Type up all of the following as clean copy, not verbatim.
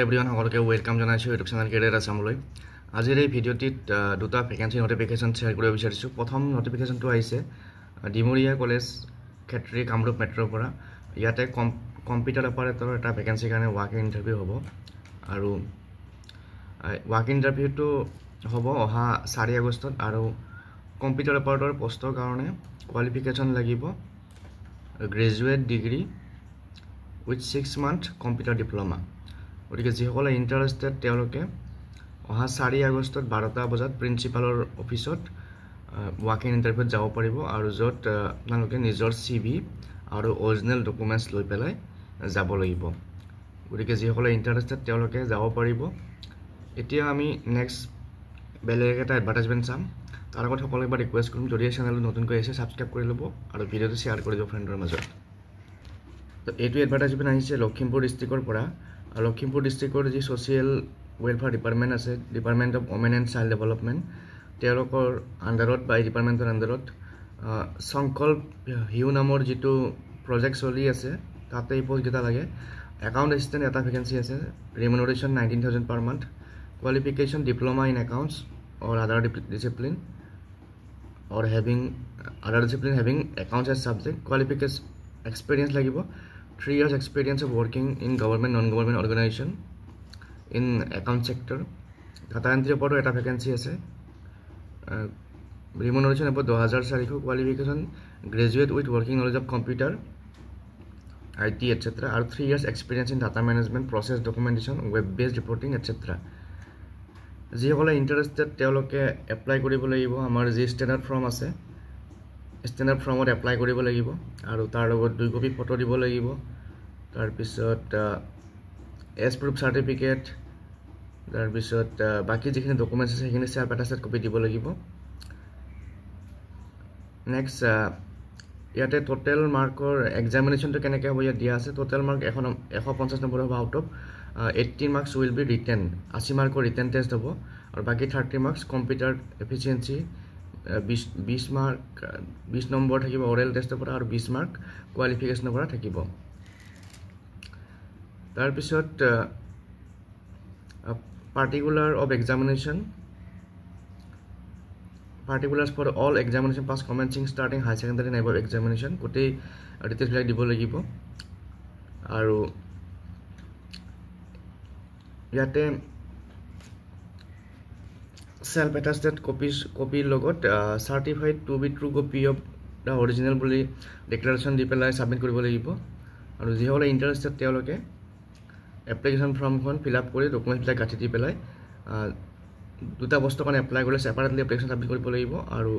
Everyone সকলোকে welcome জনাইছোঁ YouTube channel career আছামলৈ। আজিৰ এই ভিডিঅ'টিত দুটা ভেকেঞ্চি নটিফিকেশ্যন শ্বেয়াৰ কৰিব বিচাৰিছোঁ। প্ৰথম নটিফিকেশ্যনটো আহিছে ডিমৰীয়া কলেজ ক্ষেত্ৰী কামৰূপ মেট্ৰৰ পৰা। ইয়াতে কম্পিউটাৰ অপাৰেটৰৰ এটা ভেকেঞ্চিৰ কাৰণে ৱাক ইন ইণ্টাৰভিউ হ'ব আৰু ৱাক ইন ইণ্টাৰভিউটো হ'ব অহা 4 আগষ্টত আৰু কম্পিউটাৰ অপাৰেটৰ পোষ্টৰ কাৰণে কোৱালিফিকেশ্যন লাগিব graduate degree with 6 month computer diploma. গতিকে যিসকলে ইণ্টাৰেষ্টেড তেওঁলোকে অহা 4 আগষ্টত 12টা বজাত প্ৰিন্সিপালৰ অফিচত ৱাক ইন ইণ্টাৰভিউত যাব পাৰিব আৰু য'ত আপোনালোকে নিজৰ CV আৰু অৰিজিনেল ডকুমেণ্টছ লৈ পেলাই যাব লাগিব। গতিকে যিসকলে ইণ্টাৰেষ্টেড তেওঁলোকে যাব পাৰিব। এতিয়া আমি নেক্সট বেলেগ এটা এডভাৰটাইজমেণ্ট চাম। তাৰ আগত সকলোকে এবাৰ ৰিকুৱেষ্ট কৰিম, যদি এই চেনেলটো নতুনকৈ আহিছে ছাবস্ক্ৰাইব কৰি ল'ব আৰু ভিডিঅ'টো শ্বেয়াৰ কৰি দিব ফ্ৰেণ্ডৰ মাজত। তো এইটো এডভাৰটাইজমেণ্ট আহিছে লখিমপুৰ ডিষ্ট্ৰিক্টৰ পৰা। লখিমপুৰ ডিষ্ট্ৰিক্টৰ যি ছ'চিয়েল ৱেলফেয়াৰ ডিপাৰ্টমেণ্ট আছে, department of women and child development, তেওঁলোকৰ আণ্ডাৰত বা এই ডিপাৰ্টমেণ্টৰ আণ্ডাৰত সংকল্প হিউ নামৰ যিটো প্ৰজেক্ট চলি আছে তাতে এই পষ্টকেইটা লাগে। একাউণ্ট এছিষ্টেণ্ট এটা ভেকেঞ্চি আছে, remuneration 19,000 per month, qualification diploma in accounts or other discipline or other discipline having accounts as subject. Qualification experience লাগিব 3 years experience of working in government non-government organization in account sector. data entry oporto eta vacancy ase, remuneration about 2400, qualification graduate with working knowledge of computer IT etc. and 3 years experience in data management process documentation web based reporting etc. যিসকলে interested তেওঁলোকে apply কৰিব লাগিব। আমাৰ যি standard form আছে standard ফৰ্মত apply কৰিব লাগিব আৰু তাৰ লগত 2 কপি ফটো দিব লাগিব। তাৰপিছত এজ প্ৰুফ চাৰ্টিফিকেট, তাৰপিছত বাকী যিখিনি ডকুমেণ্টছ আছে সেইখিনি এটা ছেট কপি দিব লাগিব। নেক্সট ইয়াতে টোটেল মাৰ্কৰ এক্সামিনেশ্যনটো কেনেকৈ হ'ব ইয়াত দিয়া আছে। টোটেল মাৰ্ক 150 নম্বৰ হ'ব। Out of 80 marks will be written, 80 মাৰ্কৰ ৰিটেন টেষ্ট হ'ব আৰু বাকী 30 marks কম্পিউটাৰ এফিচিয়েঞ্চি, 20 নম্বৰ থাকিব অৰেল টেষ্টৰ পৰা আৰু 20 মাৰ্ক কোৱালিফিকেশ্যনৰ পৰা থাকিব। তাৰপিছত particular of examination, particulars for all examination pass commencing starting high secondary নাইবৰ এক্সামিনেশ্যন, গোটেই ডিটেইলছবিলাক দিব লাগিব। আৰু ইয়াতে সেলফ এটাষ্টেড কপিৰ লগত certified to be true copy of the original বুলি ডিক্লাৰেশ্যন দি পেলাই ছাবমিট কৰিব লাগিব। আৰু যিসকলে ইণ্টাৰেষ্টেড তেওঁলোকে এপ্লিকেশ্যন ফৰ্মখন ফিল আপ কৰি ডকুমেণ্টছবিলাক গাঁঠি দি পেলাই দুটা বস্তুৰ কাৰণে এপ্লাই কৰিলে ছেপাৰেটলি এপ্লিকেশ্যন ছাবমিট কৰিব লাগিব। আৰু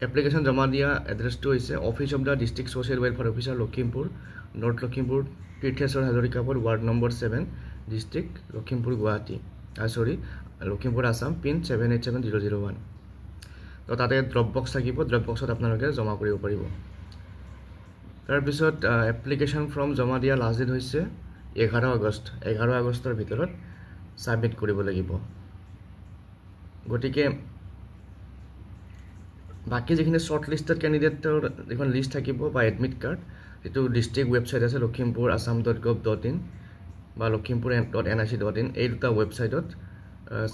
এপ্লিকেশ্যন জমা দিয়া এড্ৰেছটো হৈছে office of the district social welfare officer Lakhimpur, north Lakhimpur, Tirtheswar Hazarikapur, ward নম্বৰ 7, ডিষ্ট্ৰিক্ট লখিমপুৰ গুৱাহাটী লখিমপুৰ আছাম, পিন 787001। তো তাতে ড্ৰপ বক্স থাকিব, ড্ৰপ বক্সত আপোনালোকে জমা কৰিব পাৰিব। তাৰপিছত এপ্লিকেশ্যন ফৰ্ম জমা দিয়া লাষ্ট ডেট হৈছে 11 আগষ্ট। 11 আগষ্টৰ ভিতৰত ছাবমিট কৰিব লাগিব। গতিকে বাকী যিখিনি শ্বৰ্ট লিষ্টেড কেণ্ডিডেটৰ যিখন লিষ্ট থাকিব বা এডমিট কাৰ্ড, যিটো ডিষ্ট্ৰিক্ট ৱেবছাইট আছে লখিমপুৰ-assam.gov.in বা লখিমপুৰ.nic.in, এই দুটা ৱেবছাইটত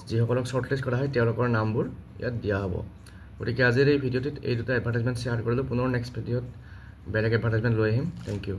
যিসকলক শ্বৰ্ট লিষ্ট কৰা হয় তেওঁলোকৰ নামবোৰ ইয়াত দিয়া হ'ব। গতিকে আজিৰ এই ভিডিঅ'টিত এই দুটা এডভাৰটাইজমেণ্ট শ্বেয়াৰ কৰিলোঁ। পুনৰ নেক্সট ভিডিঅ'ত বেলেগ এডভাৰটাইজমেণ্ট লৈ আহিম। Thank U.